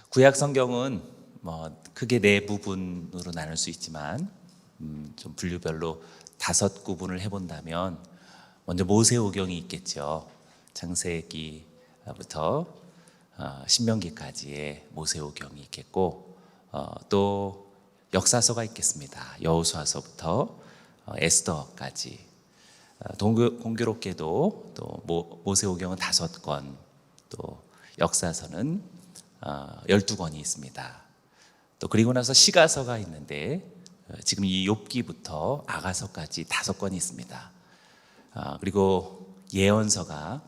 구약 성경은 크게 네 부분으로 나눌 수 있지만 좀 분류별로 5구분을 해본다면 먼저 모세오경이 있겠죠. 창세기부터 신명기까지의 모세오경이 있겠고, 또 역사서가 있겠습니다. 여호수아서부터 에스더까지. 공교롭게도 또 모세오경은 5권, 또 역사서는 12권이 있습니다. 또 그리고 나서 시가서가 있는데 지금 이 욥기부터 아가서까지 5권이 있습니다. 그리고 예언서가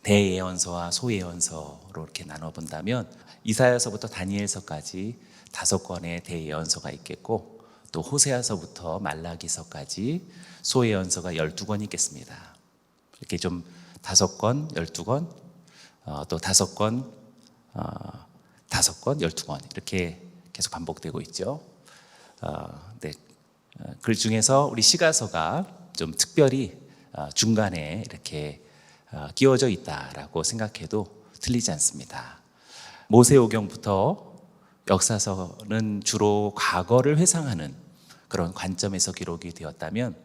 대예언서와 소예언서로 이렇게 나눠본다면 이사야서부터 다니엘서까지 5권의 대예언서가 있겠고, 또 호세아서부터 말라기서까지 소예언서가 12권이 있겠습니다. 이렇게 좀 5권, 12권, 또 5권, 5권, 12권 이렇게 계속 반복되고 있죠. 그 중에서 우리 시가서가 좀 특별히 중간에 이렇게 끼워져 있다라고 생각해도 틀리지 않습니다. 모세오경부터 역사서는 주로 과거를 회상하는 그런 관점에서 기록이 되었다면,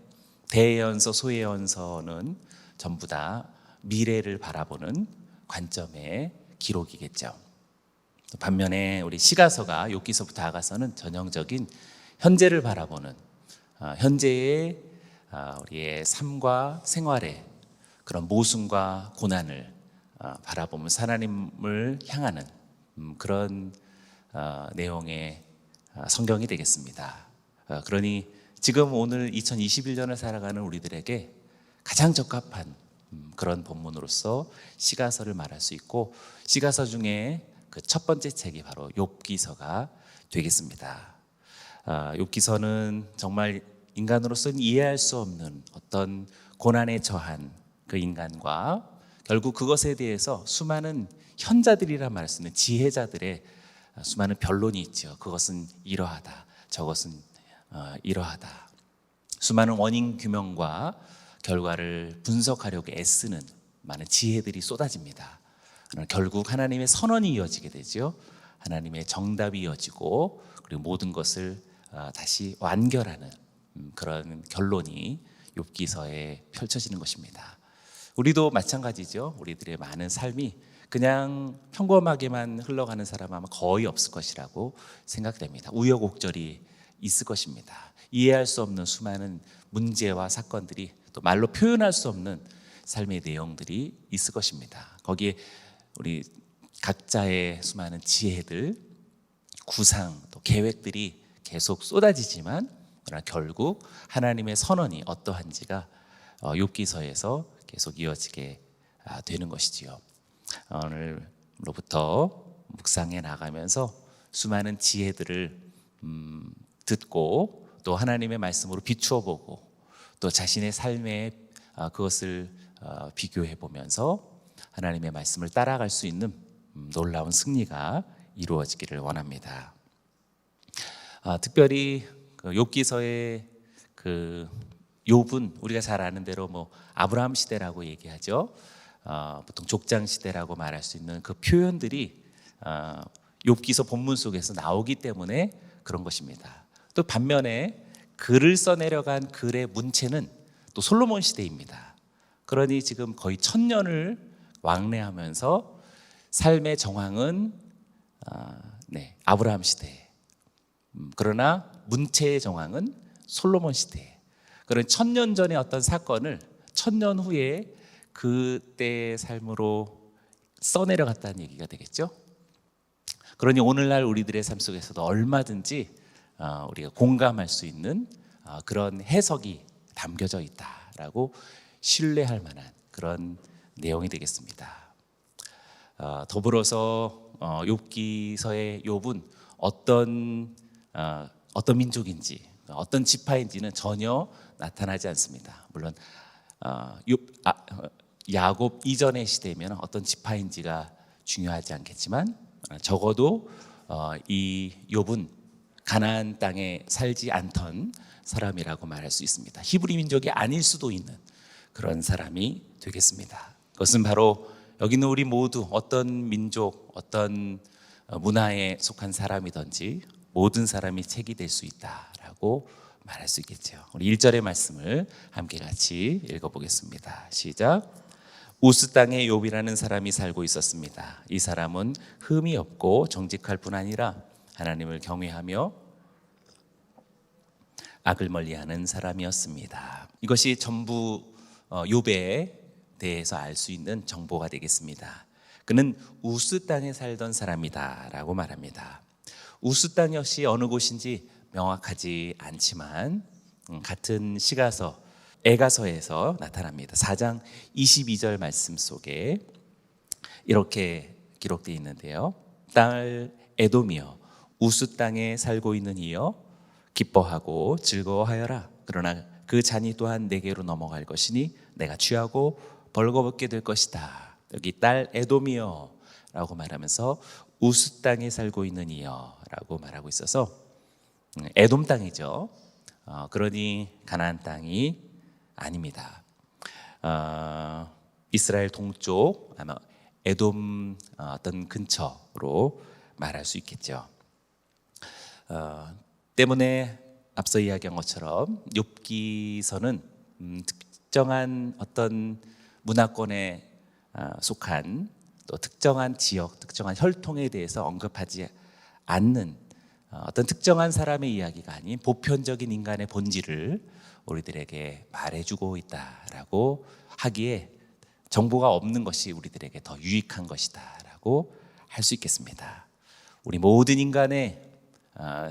대예언서, 소예언서는 전부 다 미래를 바라보는 관점의 기록이겠죠. 반면에 우리 시가서가 욥기서부터 아가서는 전형적인 현재를 바라보는, 현재의 우리의 삶과 생활의 그런 모순과 고난을 바라보면서 하나님을 향하는 그런 내용의 성경이 되겠습니다. 그러니 지금 오늘 2021년을 살아가는 우리들에게 가장 적합한 그런 본문으로서 시가서를 말할 수 있고, 시가서 중에 그 첫 번째 책이 바로 욥기서가 되겠습니다. 욥기서는 정말 인간으로서는 이해할 수 없는 어떤 고난에 처한 그 인간과 결국 그것에 대해서 수많은 현자들이라 말할 수 있는 지혜자들의 수많은 변론이 있죠. 그것은 이러하다, 저것은 이러하다. 수많은 원인 규명과 결과를 분석하려고 애쓰는 많은 지혜들이 쏟아집니다. 그러나 결국 하나님의 선언이 이어지게 되죠. 하나님의 정답이 이어지고, 그리고 모든 것을 다시 완결하는 그런 결론이 욥기서에 펼쳐지는 것입니다. 우리도 마찬가지죠. 우리들의 많은 삶이 그냥 평범하게만 흘러가는 사람은 아마 거의 없을 것이라고 생각됩니다. 우여곡절이 있을 것입니다. 이해할 수 없는 수많은 문제와 사건들이, 또 말로 표현할 수 없는 삶의 내용들이 있을 것입니다. 거기에 우리 각자의 수많은 지혜들, 구상, 또 계획들이 계속 쏟아지지만, 그러나 결국 하나님의 선언이 어떠한지가 욥기서에서 계속 이어지게 되는 것이지요. 오늘로부터 묵상해 나가면서 수많은 지혜들을 듣고, 또 하나님의 말씀으로 비추어 보고, 또 자신의 삶에 그것을 비교해 보면서 하나님의 말씀을 따라갈 수 있는 놀라운 승리가 이루어지기를 원합니다. 특별히 욥기서의 그 욥은 우리가 잘 아는 대로 아브라함 시대라고 얘기하죠. 보통 족장 시대라고 말할 수 있는 그 표현들이 욥기서 본문 속에서 나오기 때문에 그런 것입니다. 또 반면에 글을 써내려간 글의 문체는 또 솔로몬 시대입니다. 그러니 지금 거의 1000년을 왕래하면서 삶의 정황은 아브라함 시대, 그러나 문체의 정황은 솔로몬 시대. 그런 1000년 전의 어떤 사건을 1000년 후에 그때의 삶으로 써내려갔다는 얘기가 되겠죠. 그러니 오늘날 우리들의 삶 속에서도 얼마든지 우리가 공감할 수 있는 그런 해석이 담겨져 있다라고 신뢰할 만한 그런 내용이 되겠습니다. 더불어서 욥기서의 욥은 어떤 민족인지, 어떤 지파인지는 전혀 나타나지 않습니다. 물론 야곱 이전의 시대면 어떤 지파인지가 중요하지 않겠지만, 적어도 이 욥은 가나안 땅에 살지 않던 사람이라고 말할 수 있습니다. 히브리 민족이 아닐 수도 있는 그런 사람이 되겠습니다. 그것은 바로 여기 있는 우리 모두 어떤 민족, 어떤 문화에 속한 사람이든지 모든 사람이 책이 될 수 있다라고 말할 수 있겠죠. 우리 1절의 말씀을 함께 같이 읽어보겠습니다. 시작. 우스 땅에 욥이라는 사람이 살고 있었습니다. 이 사람은 흠이 없고 정직할 뿐 아니라 하나님을 경외하며 악을 멀리하는 사람이었습니다. 이것이 전부 욥에 대해서 알 수 있는 정보가 되겠습니다. 그는 우스 땅에 살던 사람이다라고 말합니다. 우스 땅 역시 어느 곳인지 명확하지 않지만 같은 시가서 에가서에서 나타납니다. 4장 22절 말씀 속에 이렇게 기록되어 있는데요. 딸 에돔이여 우스 땅에 살고 있는 이여 기뻐하고 즐거워하여라. 그러나 그 잔이 또한 내게로 넘어갈 것이니 내가 취하고 벌거벗게 될 것이다. 여기 딸 에돔이여 라고 말하면서 우스 땅에 살고 있는 이여 라고 말하고 있어서 에돔 땅이죠. 그러니 가나안 땅이 아닙니다. 이스라엘 동쪽 아마 에돔 어떤 근처로 말할 수 있겠죠. 때문에 앞서 이야기한 것처럼 욥기서는 특정한 어떤 문화권에 속한 또 특정한 지역, 특정한 혈통에 대해서 언급하지 않는 어떤 특정한 사람의 이야기가 아닌 보편적인 인간의 본질을 우리들에게 말해주고 있다라고 하기에 정보가 없는 것이 우리들에게 더 유익한 것이다라고 할 수 있겠습니다. 우리 모든 인간의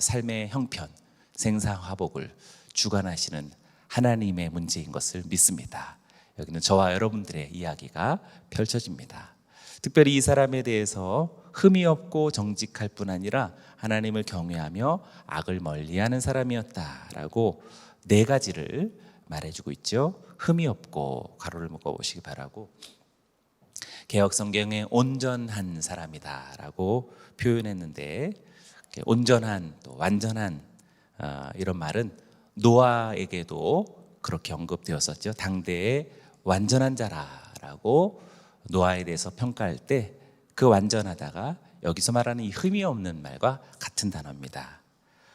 삶의 형편, 생사화복을 주관하시는 하나님의 문제인 것을 믿습니다. 여기는 저와 여러분들의 이야기가 펼쳐집니다. 특별히 이 사람에 대해서 흠이 없고 정직할 뿐 아니라 하나님을 경외하며 악을 멀리하는 사람이었다라고 4가지를 말해주고 있죠. 흠이 없고 가로를 묶어보시기 바라고, 개역 성경에 온전한 사람이다라고 표현했는데 온전한 또 완전한 이런 말은 노아에게도 그렇게 언급되었었죠. 당대의 완전한 자라라고 노아에 대해서 평가할 때 그 완전하다가 여기서 말하는 이 흠이 없는 말과 같은 단어입니다.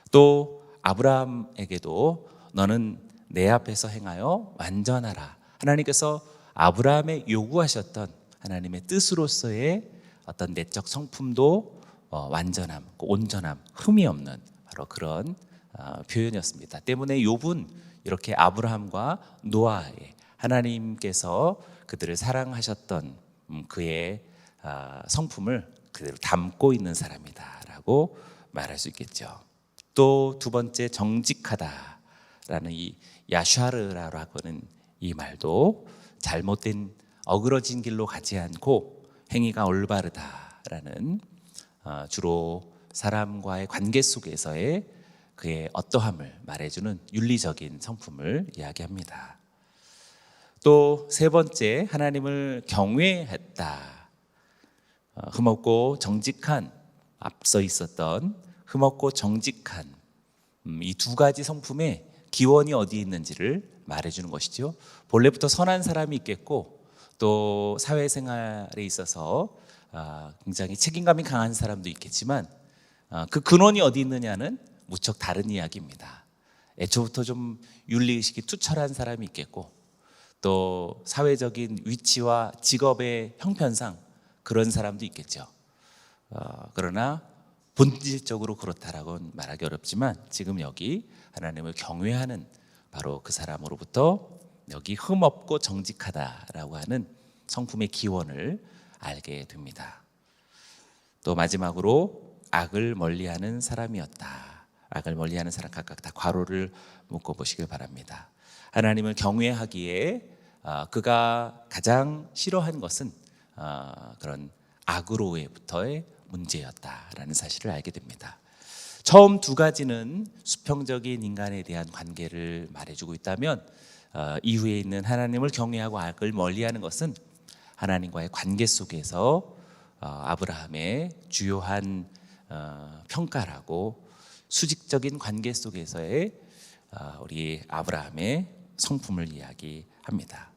또 아브라함에게도 너는 내 앞에서 행하여 완전하라. 하나님께서 아브라함에 요구하셨던 하나님의 뜻으로서의 어떤 내적 성품도 완전함, 온전함, 흠이 없는 바로 그런 표현이었습니다. 때문에 욥은 이렇게 아브라함과 노아의 하나님께서 그들을 사랑하셨던 그의 성품을 그대로 담고 있는 사람이다라고 말할 수 있겠죠. 또 2번째, 정직하다라는 이 야샤르라고 하는 이 말도 잘못된 어그러진 길로 가지 않고 행위가 올바르다라는 주로 사람과의 관계 속에서의 그의 어떠함을 말해주는 윤리적인 성품을 이야기합니다. 또 3번째, 하나님을 경외했다. 흠없고 정직한, 앞서 있었던 흠없고 정직한 이 2가지 성품의 기원이 어디 있는지를 말해주는 것이죠. 본래부터 선한 사람이 있겠고 또 사회생활에 있어서 굉장히 책임감이 강한 사람도 있겠지만 그 근원이 어디 있느냐는 무척 다른 이야기입니다. 애초부터 좀 윤리의식이 투철한 사람이 있겠고 또 사회적인 위치와 직업의 형편상 그런 사람도 있겠죠. 그러나 본질적으로 그렇다라고는 말하기 어렵지만 지금 여기 하나님을 경외하는 바로 그 사람으로부터 여기 흠없고 정직하다라고 하는 성품의 기원을 알게 됩니다. 또 마지막으로 악을 멀리하는 사람이었다. 악을 멀리하는 사람, 각각 다 괄호를 묶어보시길 바랍니다. 하나님을 경외하기에 그가 가장 싫어한 것은 그런 악으로부터의 문제였다라는 사실을 알게 됩니다. 처음 2가지는 수평적인 인간에 대한 관계를 말해주고 있다면 이후에 있는 하나님을 경외하고 악을 멀리하는 것은 하나님과의 관계 속에서 아브라함의 주요한 평가라고 수직적인 관계 속에서의 우리 아브라함의 성품을 이야기합니다.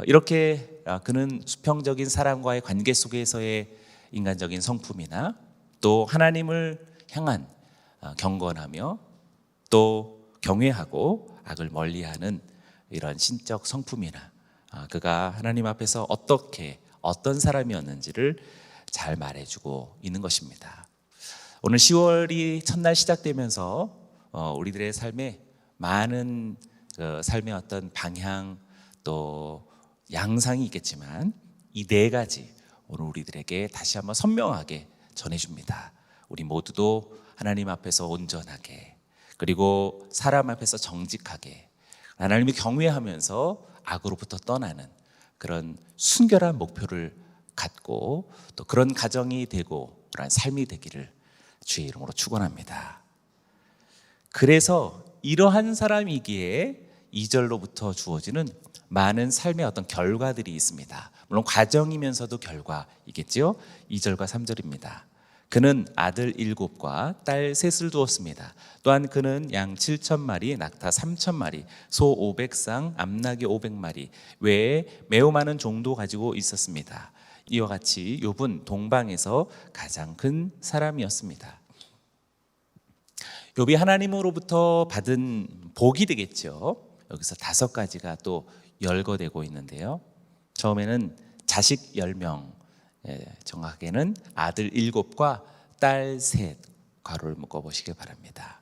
이렇게 그는 수평적인 사람과의 관계 속에서의 인간적인 성품이나 또 하나님을 향한 경건하며 또 경외하고 악을 멀리하는 이런 신적 성품이나 그가 하나님 앞에서 어떤 사람이었는지를 잘 말해주고 있는 것입니다. 오늘 10월이 첫날 시작되면서 우리들의 삶에 많은 삶의 어떤 방향 또 양상이 있겠지만 이 네 가지 오늘 우리들에게 다시 한번 선명하게 전해줍니다. 우리 모두도 하나님 앞에서 온전하게, 그리고 사람 앞에서 정직하게, 하나님을 경외하면서 악으로부터 떠나는 그런 순결한 목표를 갖고 또 그런 가정이 되고 그런 삶이 되기를 주의 이름으로 축원합니다. 그래서 이러한 사람이기에 2절로부터 주어지는 많은 삶의 어떤 결과들이 있습니다. 물론 과정이면서도 결과이겠지요. 2절과 3절입니다. 그는 아들 7과 딸 3을 두었습니다. 또한 그는 양 7,000마리, 낙타 3,000마리, 소 500쌍, 암나귀 500마리 외에 매우 많은 종도 가지고 있었습니다. 이와 같이 욥은 동방에서 가장 큰 사람이었습니다. 욥이 하나님으로부터 받은 복이 되겠죠. 여기서 5가지가 또 열거되고 있는데요. 처음에는 자식 10명, 정확하게는 아들 7과 딸 3, 괄호를 묶어보시기 바랍니다.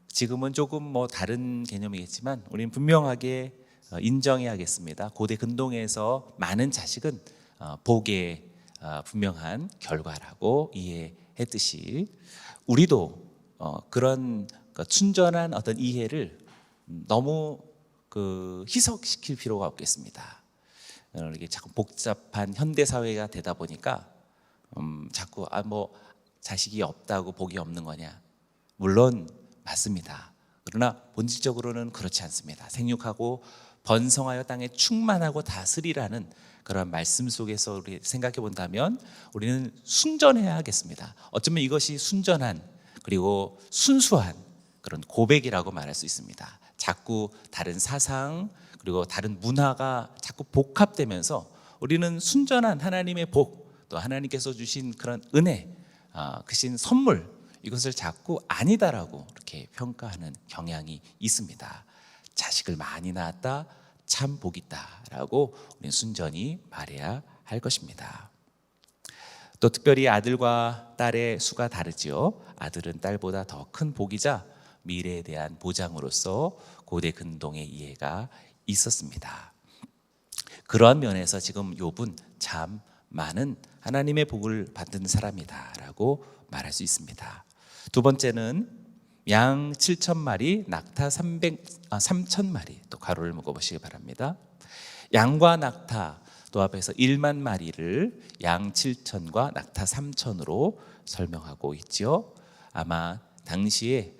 지금은 조금 다른 개념이겠지만 우리는 분명하게 인정해야겠습니다. 고대 근동에서 많은 자식은 복의 분명한 결과라고 이해했듯이 우리도 그런 순전한 어떤 이해를 너무 희석시킬 필요가 없겠습니다. 이게 자꾸 복잡한 현대 사회가 되다 보니까 자꾸 자식이 없다고 복이 없는 거냐? 물론 맞습니다. 그러나 본질적으로는 그렇지 않습니다. 생육하고 번성하여 땅에 충만하고 다스리라는 그런 말씀 속에서 우리 생각해 본다면 우리는 순전해야겠습니다. 어쩌면 이것이 순전한 그리고 순수한 그런 고백이라고 말할 수 있습니다. 자꾸 다른 사상 그리고 다른 문화가 자꾸 복합되면서 우리는 순전한 하나님의 복, 또 하나님께서 주신 그런 은혜, 크신 선물, 이것을 자꾸 아니다라고 이렇게 평가하는 경향이 있습니다. 자식을 많이 낳았다, 참 복이 있다라고 우리는 순전히 말해야 할 것입니다. 또 특별히 아들과 딸의 수가 다르지요. 아들은 딸보다 더 큰 복이자 미래에 대한 보장으로서 고대 근동의 이해가 있었습니다. 그러한 면에서 지금 욥은 참 많은 하나님의 복을 받은 사람이다라고 말할 수 있습니다. 두 번째는 양 7,000마리, 낙타 3,000마리, 또 괄호를 묶어보시기 바랍니다. 양과 낙타 또 앞에서 1만 마리를 양 7,000과 낙타 3,000으로 설명하고 있죠. 아마 당시에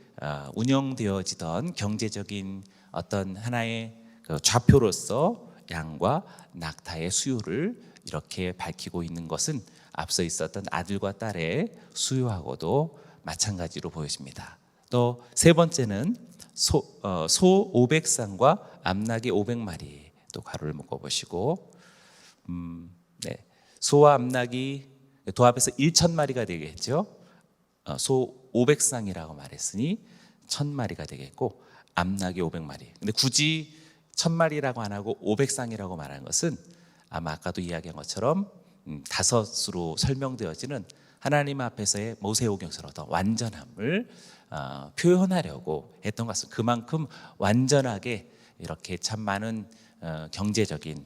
운영되어지던 경제적인 어떤 하나의 좌표로서 양과 낙타의 수요를 이렇게 밝히고 있는 것은 앞서 있었던 아들과 딸의 수요하고도 마찬가지로 보여집니다. 또 세 번째는 소 500쌍과 암나귀 500마리, 또 괄호를 묶어보시고 소와 암나귀 도합해서 1,000마리가 되겠죠. 소 500쌍이라고 말했으니 1,000마리가 되겠고 암나귀 500마리. 근데 굳이 1,000마리라고 안 하고 500쌍이라고 말하는 것은 아마 아까도 이야기한 것처럼 5으로 설명되어지는 하나님 앞에서의 모세오경서로 더 완전함을 표현하려고 했던 것 같습니다. 그만큼 완전하게 이렇게 참 많은 경제적인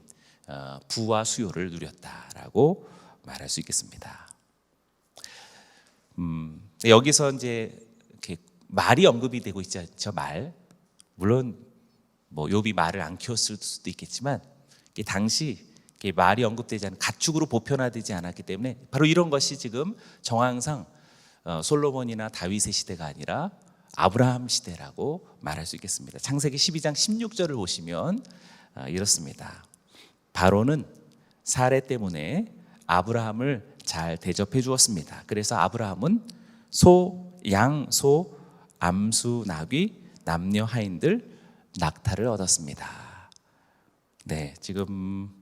부와 수요를 누렸다라고 말할 수 있겠습니다. 여기서 이제 이렇게 말이 언급이 되고 있지 않죠? 말. 물론 욥이 말을 안 키웠을 수도 있겠지만 당시 말이 언급되지 않은 가축으로 보편화되지 않았기 때문에 바로 이런 것이 지금 정황상 솔로몬이나 다윗의 시대가 아니라 아브라함 시대라고 말할 수 있겠습니다. 창세기 12장 16절을 보시면 이렇습니다. 바로는 사례 때문에 아브라함을 잘 대접해 주었습니다. 그래서 아브라함은 소, 암수, 나귀, 남녀 하인들, 낙타를 얻었습니다. 네, 지금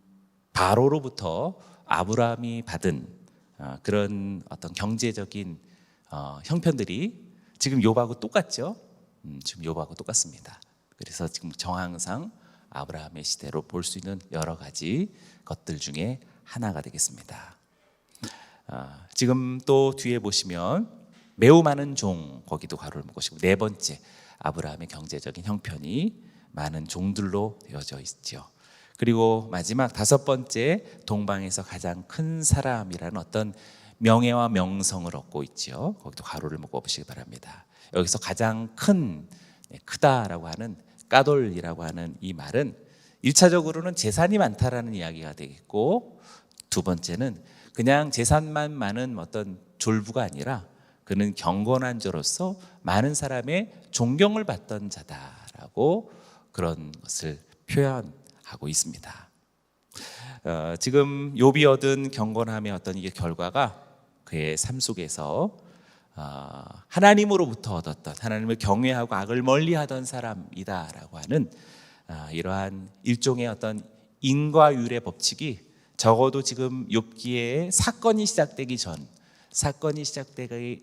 바로로부터 아브라함이 받은 그런 어떤 경제적인 형편들이 지금 욥하고 똑같죠. 지금 욥하고 똑같습니다. 그래서 지금 정황상 아브라함의 시대로 볼 수 있는 여러 가지 것들 중에 하나가 되겠습니다. 지금 또 뒤에 보시면 매우 많은 종, 거기도 가로를 묶으시고, 네 번째 아브라함의 경제적인 형편이 많은 종들로 되어져 있죠. 그리고 마지막 다섯 번째, 동방에서 가장 큰 사람이라는 어떤 명예와 명성을 얻고 있죠. 거기도 가로를 묶어 보시기 바랍니다. 여기서 가장 큰, 크다라고 하는 까돌이라고 하는 이 말은 1차적으로는 재산이 많다라는 이야기가 되겠고, 두 번째는 그냥 재산만 많은 어떤 졸부가 아니라 그는 경건한 자로서 많은 사람의 존경을 받던 자다라고 그런 것을 표현하고 있습니다. 지금 욥이 얻은 경건함의 어떤 이게 결과가 그의 삶 속에서 하나님으로부터 얻었던, 하나님을 경외하고 악을 멀리하던 사람이다라고 하는 이러한 일종의 어떤 인과율의 법칙이 적어도 지금 욥기에 사건이 시작되기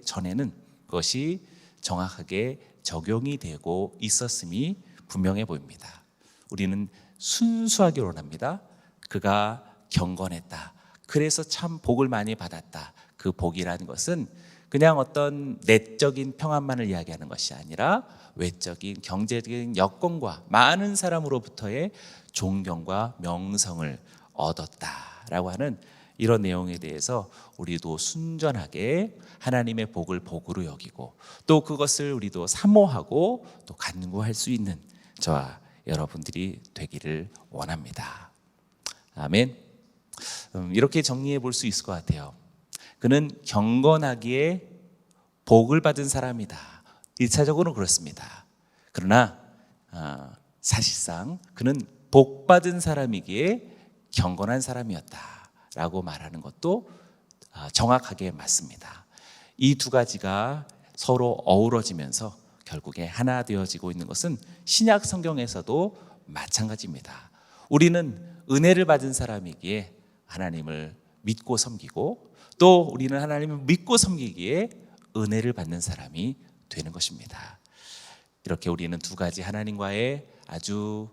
전에는 그것이 정확하게 적용이 되고 있었음이 분명해 보입니다. 우리는 순수하게 원합니다. 그가 경건했다, 그래서 참 복을 많이 받았다. 그 복이라는 것은 그냥 어떤 내적인 평안만을 이야기하는 것이 아니라 외적인 경제적인 여건과 많은 사람으로부터의 존경과 명성을 얻었다라고 하는 이런 내용에 대해서 우리도 순전하게 하나님의 복을 복으로 여기고, 또 그것을 우리도 사모하고 또 간구할 수 있는 저와 여러분들이 되기를 원합니다. 아멘. 이렇게 정리해 볼 수 있을 것 같아요. 그는 경건하기에 복을 받은 사람이다. 1차적으로 그렇습니다. 그러나 사실상 그는 복 받은 사람이기에 경건한 사람이었다라고 말하는 것도 정확하게 맞습니다. 이 두 가지가 서로 어우러지면서 결국에 하나 되어지고 있는 것은 신약 성경에서도 마찬가지입니다. 우리는 은혜를 받은 사람이기에 하나님을 믿고 섬기고, 또 우리는 하나님을 믿고 섬기기에 은혜를 받는 사람이 되는 것입니다. 이렇게 우리는 두 가지 하나님과의 아주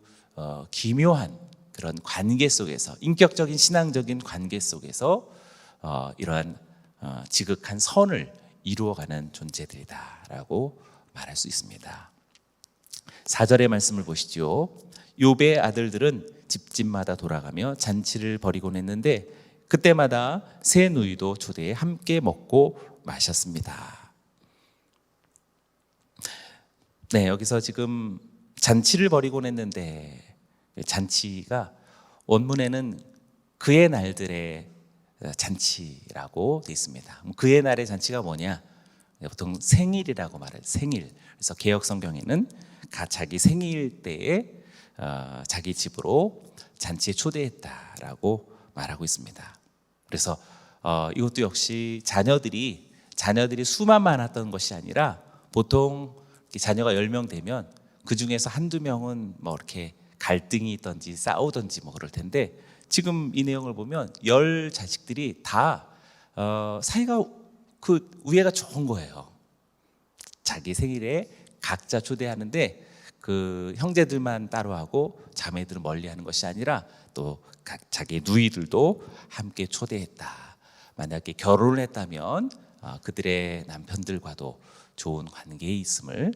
기묘한 그런 관계 속에서, 인격적인 신앙적인 관계 속에서 이러한 지극한 선을 이루어가는 존재들이다라고 말할 수 있습니다. 4절의 말씀을 보시죠. 욥의 아들들은 집집마다 돌아가며 잔치를 벌이곤 했는데 그때마다 새 누이도 초대해 함께 먹고 마셨습니다. 네, 여기서 지금 잔치를 벌이곤 했는데, 잔치가 원문에는 그의 날들의 잔치라고 되어 있습니다. 그의 날의 잔치가 뭐냐? 보통 생일이라고 말해요. 생일. 그래서 개역 성경에는 자기 생일 때에 자기 집으로 잔치에 초대했다라고 말하고 있습니다. 그래서 이것도 역시 자녀들이 수만 많았던 것이 아니라, 보통 자녀가 10명 되면 그 중에서 한두 명은 뭐 이렇게 갈등이 있던지 싸우던지 뭐 그럴 텐데, 지금 이 내용을 보면 10 자식들이 다 사이가 그 우애가 좋은 거예요. 자기 생일에 각자 초대하는데 그 형제들만 따로 하고 자매들은 멀리 하는 것이 아니라 또 자기 누이들도 함께 초대했다. 만약에 결혼을 했다면 그들의 남편들과도 좋은 관계에 있음을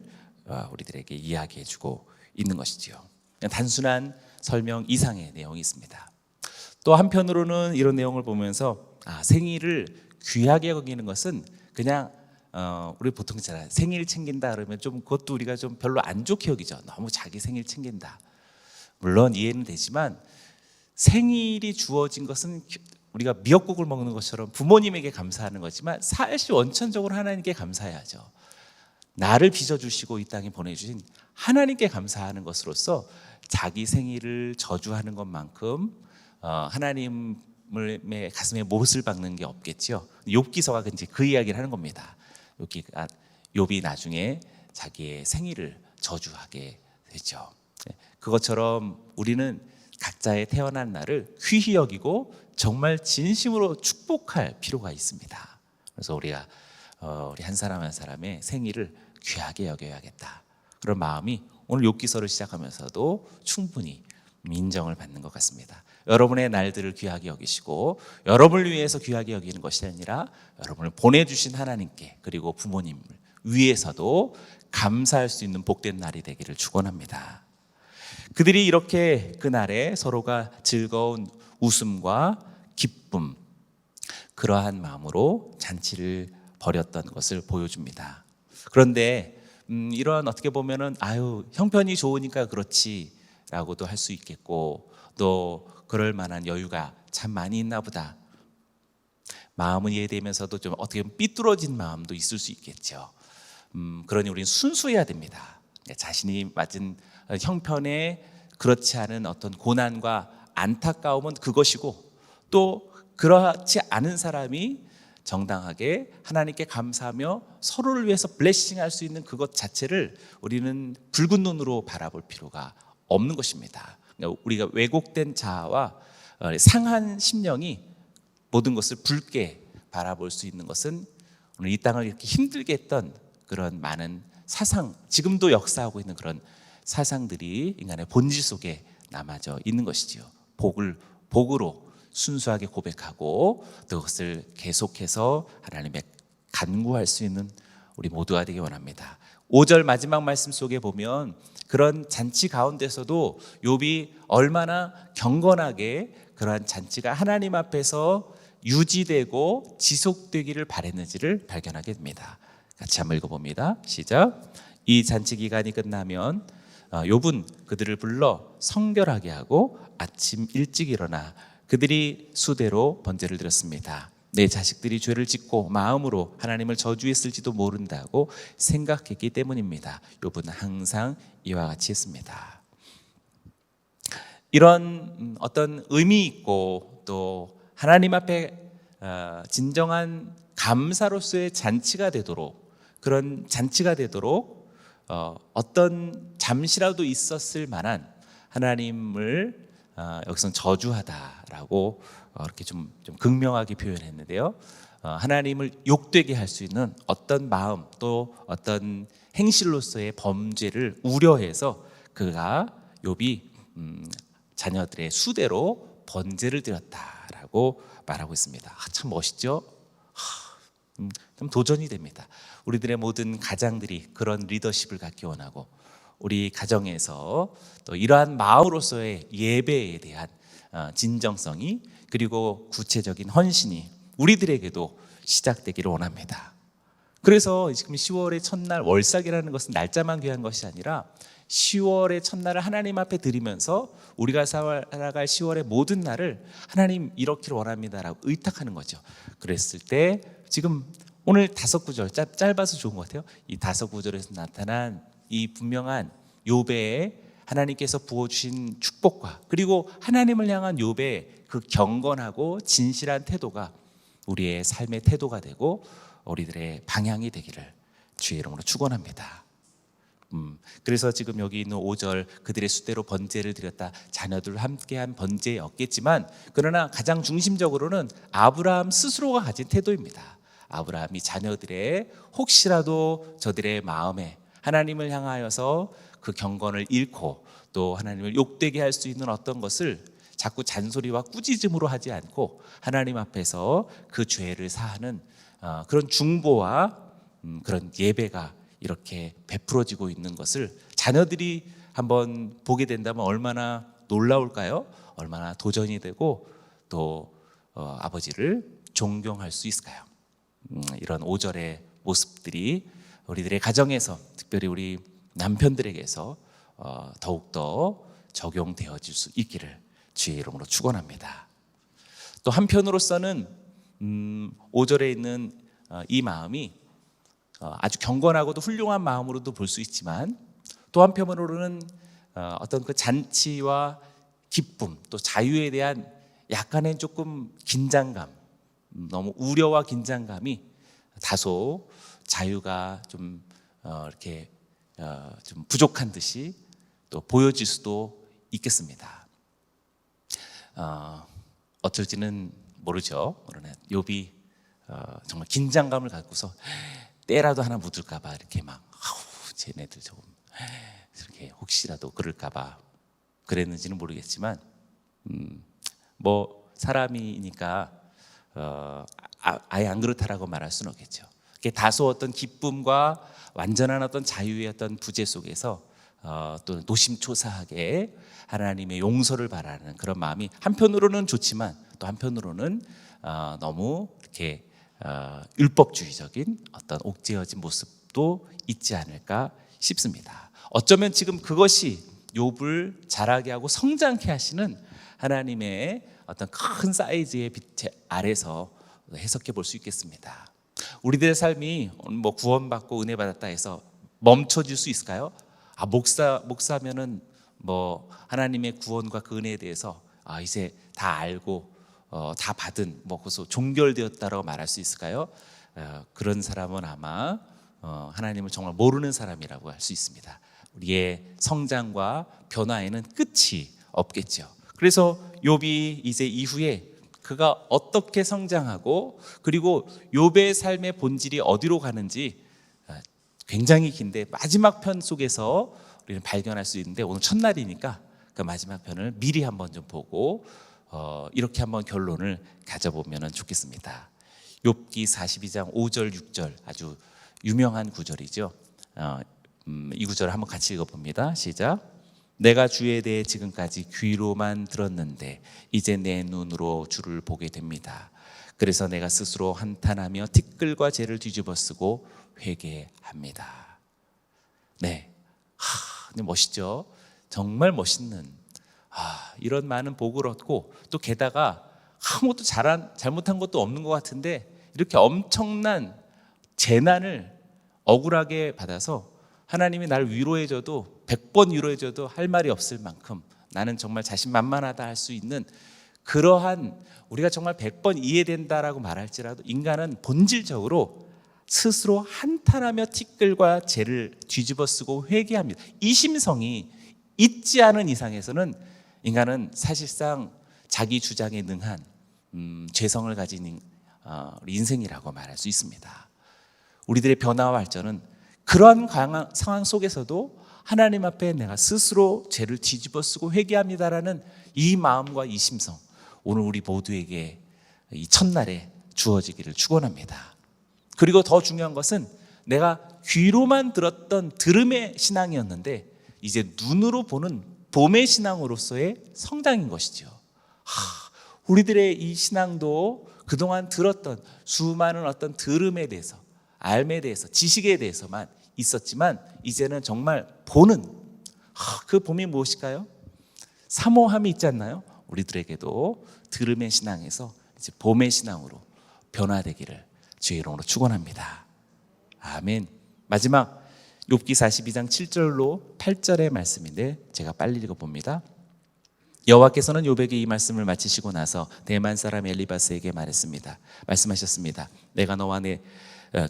우리들에게 이야기해주고 있는 것이지요. 그냥 단순한 설명 이상의 내용이 있습니다. 또 한편으로는 이런 내용을 보면서 생일을 귀하게 여기는 것은 그냥 우리 보통 있잖아요. 생일 챙긴다 그러면 좀 그것도 우리가 좀 별로 안 좋게 여기죠. 너무 자기 생일 챙긴다. 물론 이해는 되지만 생일이 주어진 것은 우리가 미역국을 먹는 것처럼 부모님에게 감사하는 거지만 사실 원천적으로 하나님께 감사해야죠. 나를 빚어주시고 이 땅에 보내주신 하나님께 감사하는 것으로서 자기 생일을 저주하는 것만큼 하나님의 가슴에 못을 박는 게 없겠죠. 욥기서가 이제 그 이야기를 하는 겁니다. 욥이 나중에 자기의 생일을 저주하게 되죠. 그것처럼 우리는 각자의 태어난 날을 귀히 여기고 정말 진심으로 축복할 필요가 있습니다. 그래서 우리가 우리 한 사람 한 사람의 생일을 귀하게 여겨야겠다, 그런 마음이 오늘 욥기서를 시작하면서도 충분히 인정을 받는 것 같습니다. 여러분의 날들을 귀하게 여기시고 여러분을 위해서 귀하게 여기는 것이 아니라 여러분을 보내주신 하나님께, 그리고 부모님을 위해서도 감사할 수 있는 복된 날이 되기를 축원합니다. 그들이 이렇게 그날에 서로가 즐거운 웃음과 기쁨, 그러한 마음으로 잔치를 벌였던 것을 보여줍니다. 그런데 이런, 어떻게 보면은 형편이 좋으니까 그렇지라고도 할 수 있겠고, 또 그럴 만한 여유가 참 많이 있나 보다, 마음은 이해되면서도 좀 어떻게 보면 삐뚤어진 마음도 있을 수 있겠죠. 그러니 우리는 순수해야 됩니다. 자신이 맞은 형편에 그렇지 않은 어떤 고난과 안타까움은 그것이고, 또 그렇지 않은 사람이 정당하게 하나님께 감사하며 서로를 위해서 블레싱할 수 있는 그것 자체를 우리는 붉은 눈으로 바라볼 필요가 없는 것입니다. 그러니까 우리가 왜곡된 자아와 상한 심령이 모든 것을 붉게 바라볼 수 있는 것은 오늘 이 땅을 이렇게 힘들게 했던 그런 많은 사상, 지금도 역사하고 있는 그런 사상들이 인간의 본질 속에 남아져 있는 것이지요. 복으로 순수하게 고백하고 또 그것을 계속해서 하나님의 간구할 수 있는 우리 모두가 되기 원합니다. 5절 마지막 말씀 속에 보면 그런 잔치 가운데서도 욥이 얼마나 경건하게 그러한 잔치가 하나님 앞에서 유지되고 지속되기를 바랬는지를 발견하게 됩니다. 같이 한번 읽어봅니다. 시작. 이 잔치 기간이 끝나면 욥은 그들을 불러 성결하게 하고 아침 일찍 일어나 그들이 수대로 번제를 드렸습니다. 내 자식들이 죄를 짓고 마음으로 하나님을 저주했을지도 모른다고 생각했기 때문입니다. 욥은 항상 이와 같이 했습니다. 이런 어떤 의미 있고 또 하나님 앞에 진정한 감사로서의 잔치가 되도록, 그런 잔치가 되도록 어떤 잠시라도 있었을 만한 하나님을 여기서는 저주하다라고 이렇게 좀 극명하게 표현했는데요. 하나님을 욕되게 할 수 있는 어떤 마음, 또 어떤 행실로서의 범죄를 우려해서 그가 욥이 자녀들의 수대로 번제를 드렸다라고 말하고 있습니다. 참 멋있죠? 좀 도전이 됩니다. 우리들의 모든 가장들이 그런 리더십을 갖기 원하고, 우리 가정에서 또 이러한 마음으로서의 예배에 대한 진정성이, 그리고 구체적인 헌신이 우리들에게도 시작되기를 원합니다. 그래서 지금 10월의 첫날, 월삭이라는 것은 날짜만 귀한 것이 아니라 10월의 첫날을 하나님 앞에 드리면서 우리가 살아갈 10월의 모든 날을 하나님 이렇기를 원합니다라고 의탁하는 거죠. 그랬을 때 지금 오늘 5구절 짧아서 좋은 것 같아요. 이 5구절에서 나타난 이 분명한 욥의 하나님께서 부어주신 축복과, 그리고 하나님을 향한 욥의 그 경건하고 진실한 태도가 우리의 삶의 태도가 되고 우리들의 방향이 되기를 주의 이름으로 축원합니다. 그래서 지금 여기 있는 5절, 그들의 수대로 번제를 드렸다, 자녀들 함께한 번제였겠지만, 그러나 가장 중심적으로는 아브라함 스스로가 가진 태도입니다. 아브라함이 자녀들의 혹시라도 저들의 마음에 하나님을 향하여서 그 경건을 잃고 또 하나님을 욕되게 할 수 있는 어떤 것을 자꾸 잔소리와 꾸짖음으로 하지 않고 하나님 앞에서 그 죄를 사하는 그런 중보와 그런 예배가 이렇게 베풀어지고 있는 것을 자녀들이 한번 보게 된다면 얼마나 놀라울까요? 얼마나 도전이 되고 또 아버지를 존경할 수 있을까요? 이런 5절의 모습들이 우리들의 가정에서, 특별히 우리 남편들에게서 더욱더 적용되어질 수 있기를 주의 이름으로 축원합니다. 또 한편으로서는 5절에 있는 이 마음이 아주 경건하고도 훌륭한 마음으로도 볼 수 있지만, 또 한편으로는 어떤 그 잔치와 기쁨, 또 자유에 대한 약간의 조금 긴장감, 너무 우려와 긴장감이 다소 자유가 좀 이렇게 좀 부족한 듯이 또 보여질 수도 있겠습니다. 어쩔지는 모르죠. 그러나 욥이 정말 긴장감을 갖고서 때라도 하나 묻을까봐 이렇게 막 쟤네들 조금 이렇게 혹시라도 그럴까봐 그랬는지는 모르겠지만 뭐 사람이니까 아예 안 그렇다라고 말할 수는 없겠죠. 다소 어떤 기쁨과 완전한 어떤 자유의 어떤 부재 속에서 또 노심초사하게 하나님의 용서를 바라는 그런 마음이 한편으로는 좋지만 또 한편으로는 너무 이렇게 율법주의적인 어떤 옥죄어진 모습도 있지 않을까 싶습니다. 어쩌면 지금 그것이 욥을 자라게 하고 성장케 하시는 하나님의 어떤 큰 사이즈의 빛 아래서 해석해 볼 수 있겠습니다. 우리들의 삶이 뭐 구원받고 은혜 받았다 해서 멈춰질 수 있을까요? 목사면은 뭐 하나님의 구원과 그 은혜에 대해서 이제 다 알고 다 받은 뭐 그래서 종결되었다라고 말할 수 있을까요? 그런 사람은 아마 하나님을 정말 모르는 사람이라고 할 수 있습니다. 우리의 성장과 변화에는 끝이 없겠죠. 그래서 욥이 이제 이후에 그가 어떻게 성장하고 그리고 욥의 삶의 본질이 어디로 가는지 굉장히 긴데 마지막 편 속에서 우리는 발견할 수 있는데 오늘 첫날이니까 그 마지막 편을 미리 한번 좀 보고 이렇게 한번 결론을 가져보면 좋겠습니다. 욥기 42장 5절 6절 아주 유명한 구절이죠. 이 구절을 한번 같이 읽어봅니다. 시작. 내가 주에 대해 지금까지 귀로만 들었는데 이제 내 눈으로 주를 보게 됩니다. 그래서 내가 스스로 한탄하며 티끌과 재를 뒤집어쓰고 회개합니다. 네, 멋있죠. 정말 멋있는 이런 많은 복을 얻고 또 게다가 아무것도 잘못한 것도 없는 것 같은데 이렇게 엄청난 재난을 억울하게 받아서 하나님이 날 위로해줘도 100번 위로해줘도 할 말이 없을 만큼 나는 정말 자신만만하다 할 수 있는 그러한 우리가 정말 100번 이해된다라고 말할지라도 인간은 본질적으로 스스로 한탄하며 티끌과 재를 뒤집어쓰고 회개합니다. 이 심성이 있지 않은 이상에서는 인간은 사실상 자기 주장에 능한 죄성을 가진 인생이라고 말할 수 있습니다. 우리들의 변화와 발전은 그러한 상황 속에서도 하나님 앞에 내가 스스로 죄를 뒤집어쓰고 회개합니다라는 이 마음과 이 심성, 오늘 우리 모두에게 이 첫날에 주어지기를 축원합니다. 그리고 더 중요한 것은 내가 귀로만 들었던 들음의 신앙이었는데 이제 눈으로 보는 봄의 신앙으로서의 성장인 것이죠. 우리들의 이 신앙도 그동안 들었던 수많은 어떤 들음에 대해서, 알에 대해서, 지식에 대해서만 있었지만 이제는 정말 보는 그 봄이 무엇일까요? 사모함이 있지 않나요? 우리들에게도 들음의 신앙에서 이제 봄의 신앙으로 변화되기를 주의 이름으로 축원합니다. 아멘. 마지막 욥기 42장 7절로 8절의 말씀인데 제가 빨리 읽어봅니다. 여호와께서는 욥에게 이 말씀을 마치시고 나서 대만 사람 엘리바스에게 말씀하셨습니다. 내가 너와 내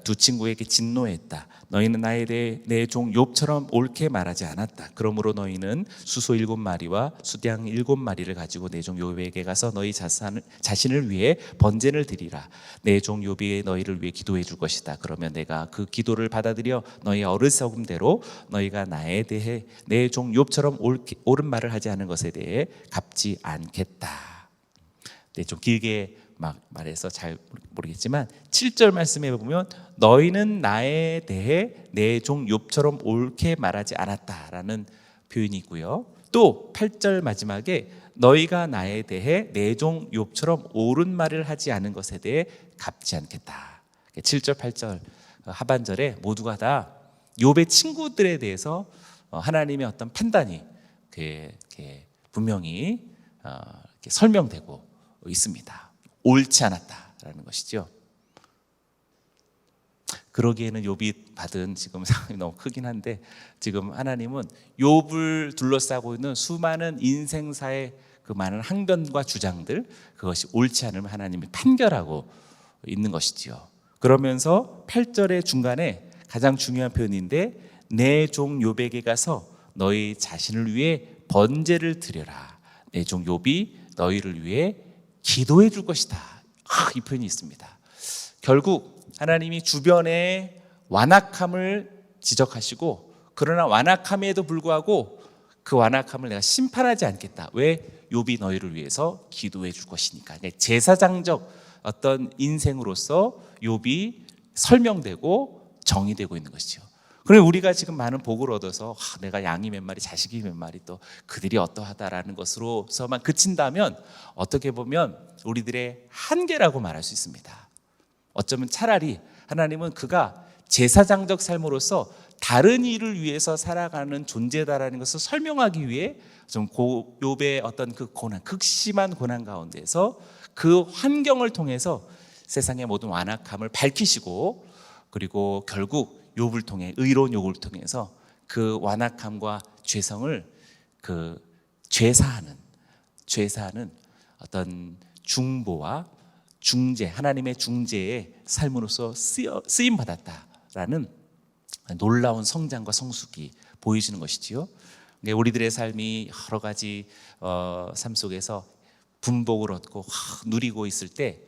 두 친구에게 진노했다. 너희는 나에 대해 내 종 욥처럼 옳게 말하지 않았다. 그러므로 너희는 수소 7마리와 수양 7마리를 가지고 내 종 욥에게 가서 너희 자신을 위해 번제를 드리라. 내 종 욥이 너희를 위해 기도해 줄 것이다. 그러면 내가 그 기도를 받아들여 너희 어리석음대로 너희가 나에 대해 내 종 욥처럼 옳은 말을 하지 않은 것에 대해 갚지 않겠다. 네, 좀 길게 막 말해서 잘 모르겠지만 7절 말씀에 보면 너희는 나에 대해 내 종 욥처럼 옳게 말하지 않았다라는 표현이 있고요. 또 8절 마지막에 너희가 나에 대해 내 종 욥처럼 옳은 말을 하지 않은 것에 대해 갚지 않겠다. 7절 8절 하반절에 모두가 다 욥의 친구들에 대해서 하나님의 어떤 판단이 분명히 설명되고 있습니다. 옳지 않았다라는 것이죠. 그러기에는 욥이 받은 지금 상황이 너무 크긴 한데 지금 하나님은 욥을 둘러싸고 있는 수많은 인생사의 그 많은 항변과 주장들 그것이 옳지 않으면 하나님이 판결하고 있는 것이지요. 그러면서 8절의 중간에 가장 중요한 표현인데 내 종 욥에게 가서 너희 자신을 위해 번제를 드려라. 내 종 욥이 너희를 위해 기도해 줄 것이다. 이 표현이 있습니다. 결국 하나님이 주변의 완악함을 지적하시고, 그러나 완악함에도 불구하고 그 완악함을 내가 심판하지 않겠다. 왜? 욥이 너희를 위해서 기도해 줄 것이니까. 제사장적 어떤 인생으로서 욥이 설명되고 정의되고 있는 것이죠. 그럼 우리가 지금 많은 복을 얻어서 내가 양이 몇 마리, 자식이 몇 마리, 또 그들이 어떠하다라는 것으로서만 그친다면 어떻게 보면 우리들의 한계라고 말할 수 있습니다. 어쩌면 차라리 하나님은 그가 제사장적 삶으로서 다른 일을 위해서 살아가는 존재다라는 것을 설명하기 위해 좀 욥의 어떤 그 고난, 극심한 고난 가운데서 그 환경을 통해서 세상의 모든 완악함을 밝히시고, 그리고 결국 욥을 통해, 의로운 욥을 통해서 그 완악함과 죄성을 그 죄사하는 어떤 중보와 중재, 하나님의 중재의 삶으로서 쓰임 받았다라는 놀라운 성장과 성숙이 보여지는 것이지요. 우리들의 삶이 여러 가지 삶 속에서 분복을 얻고 누리고 있을 때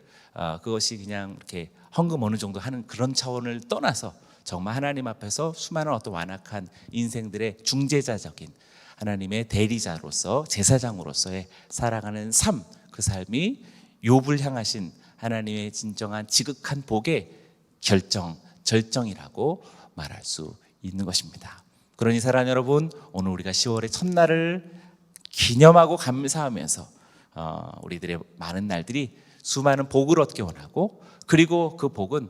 그것이 그냥 이렇게 헌금 어느 정도 하는 그런 차원을 떠나서 정말 하나님 앞에서 수많은 어떤 완악한 인생들의 중재자적인 하나님의 대리자로서, 제사장으로서의 살아가는 삶, 그 삶이 욥을 향하신 하나님의 진정한 지극한 복의 절정이라고 말할 수 있는 것입니다. 그러니 사랑하는 여러분, 오늘 우리가 10월의 첫날을 기념하고 감사하면서 우리들의 많은 날들이 수많은 복을 얻기 원하고, 그리고 그 복은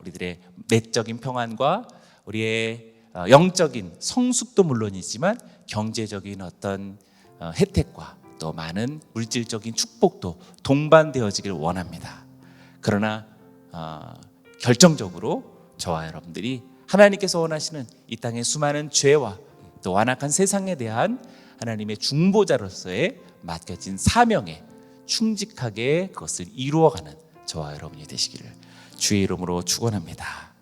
우리들의 내적인 평안과 우리의 영적인 성숙도 물론이지만 경제적인 어떤 혜택과 또 많은 물질적인 축복도 동반되어지길 원합니다. 그러나 결정적으로 저와 여러분들이 하나님께서 원하시는 이 땅의 수많은 죄와 또 완악한 세상에 대한 하나님의 중보자로서의 맡겨진 사명에 충직하게 그것을 이루어가는 저와 여러분이 되시기를 주의 이름으로 축원합니다.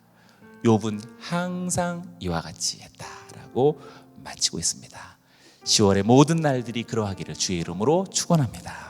욥은 항상 이와 같이 했다라고 마치고 있습니다. 10월의 모든 날들이 그러하기를 주의 이름으로 축원합니다.